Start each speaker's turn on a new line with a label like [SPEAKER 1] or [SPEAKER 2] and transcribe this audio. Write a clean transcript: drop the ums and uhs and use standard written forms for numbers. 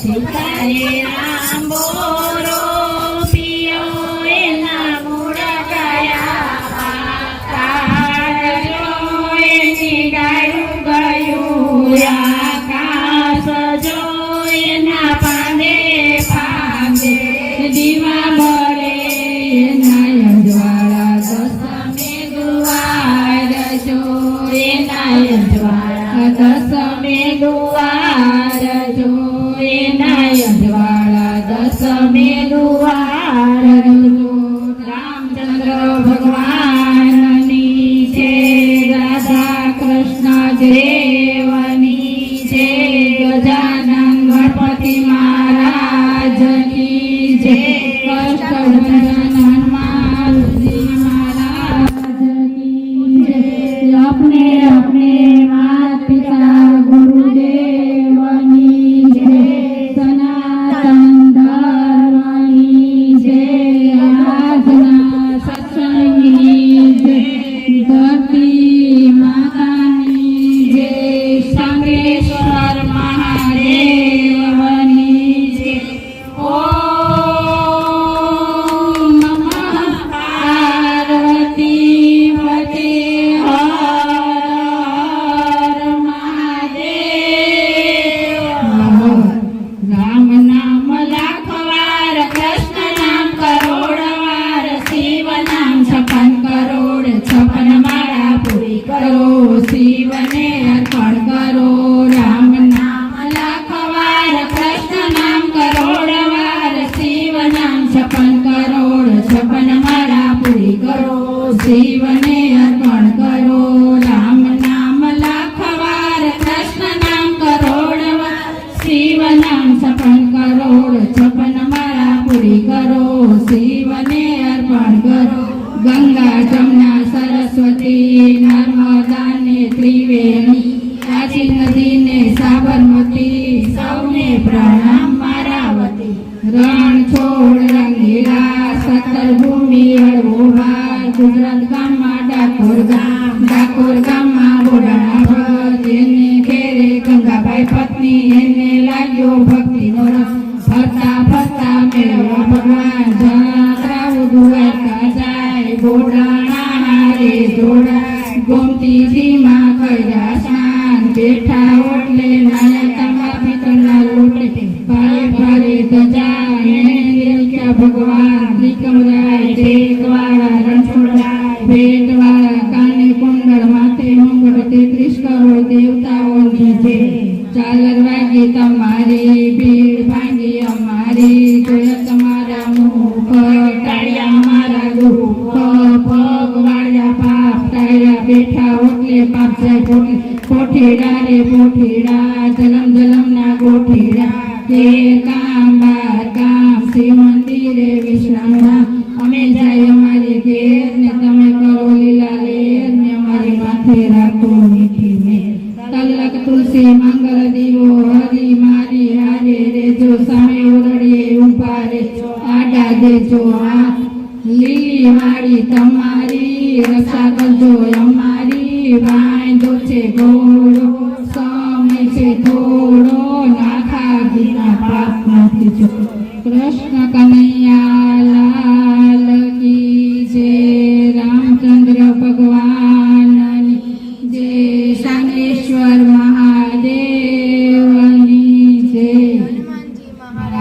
[SPEAKER 1] સીતાએ આંબો રોપ્યો એના મૂળ ગયા પાતાળો એની ગાયું ગયું આકાશ જો એના પાને પામે દીવા બળે એના અજવાળા દસમે દુવાર જો એના અજવાળા દસમે દુવાર જો એના અજવાળા દસમે દુવાર જો રામચંદ્ર ભગવાનની છે રાધા કૃષ્ણ દેવની છે ગજાનંદ ગણપતિ મહારાજની છે કષ્ટભંજન હનુમાનજી મહારાજની છે अपने अपने माता पिता गुरुदेवनी जय सनातन धर्मनी जय आराधना सत्संगनी जय धरती मातानी जय सांगेश्वर महादेवनी जय ओम नमः पार्वती पते રામ નામ લાખ વાર કૃષ્ણ નામ કરોડ વાર શિવ નામ 56 કરોડ 56 માળા પૂરી કરો શિવને અર્પણ કરો રામ નામ લાખ વાર કૃષ્ણ નામ કરોડ વાર શિવ નામ 56 કરોડ 56 માળા પૂરી કરો શિવને અર્પણ કરો રામ નામ લાખ વાર કૃષ્ણ નામ કરોડ વાર શિવ નામ 56 કરોડ 56 માળા પૂરી કરો શિવને અર્પણ કરો ગંગા જમના સરસ્વતી નર્મદા ને ત્રિવેણી કાશી નદી ને સાબરમતી સૌને પ્રણામ મારાવતી રણ છોડ રંગીલા સત્તર ભૂમિ હળવોહાર ગુજરાત ગામમાં ડાકોર ગામમાં બોડાણા ભગત એને ઘેરે ગંગાભાઈ પત્ની એને લાગ્યો ભક્તિનો રસ ફરતા ફરતા મેળવ્યા ભગવાન જાત્રા દ્વારકા જાય બોડાણા હારે જોડા ગોમતીજીમાં કર્યા સ્નાન બેઠા ઓટલે નાયા તાંબા પિત્તળના લોટે ભારે ભારે ધજા એને દેખ્યા ભગવાન ત્રિકમરાય ટેકવાળા રણછોડરાય ભેટવાળા કાને કુંડળ માથે મુંગળ 33 કરોડ દેવતાઓની જય ચાલર વાગી તમારી ભીડ ભાંગી અમારી જોયા તમારા મુખ ટાળ્યા મારા દુઃખ પગ વાળ્યા પાપ ટાળ્યા બેઠા ઓટલે પાપ જાય પોઠીડા રે પોઠીડા જલમ ના ગોઠીડા કે કામ બાર કામ શિવ મંદિરે વિશ્રામધામ અમે જાય અમારી ઘેર ને તમે કરો લીલા લેર ને અમારી માથે રાખો મીઠી મેર તલક તુલસી મંગળ દીવો હરી મારી હારે રેજો સામે ઓરડીએ ઊભા રેજો આડા દેજો હાથ લીલી વાળી તમારી રક્ષા કરજો અમારી બાંધો છે ઘોડો સમય છે થોડો નાખા ગીના પાપ નથી જો કૃષ્ણ કનૈયા લાલ કી જય રામચંદ્ર ભગવાનની જય સાંગેશ્વર મહા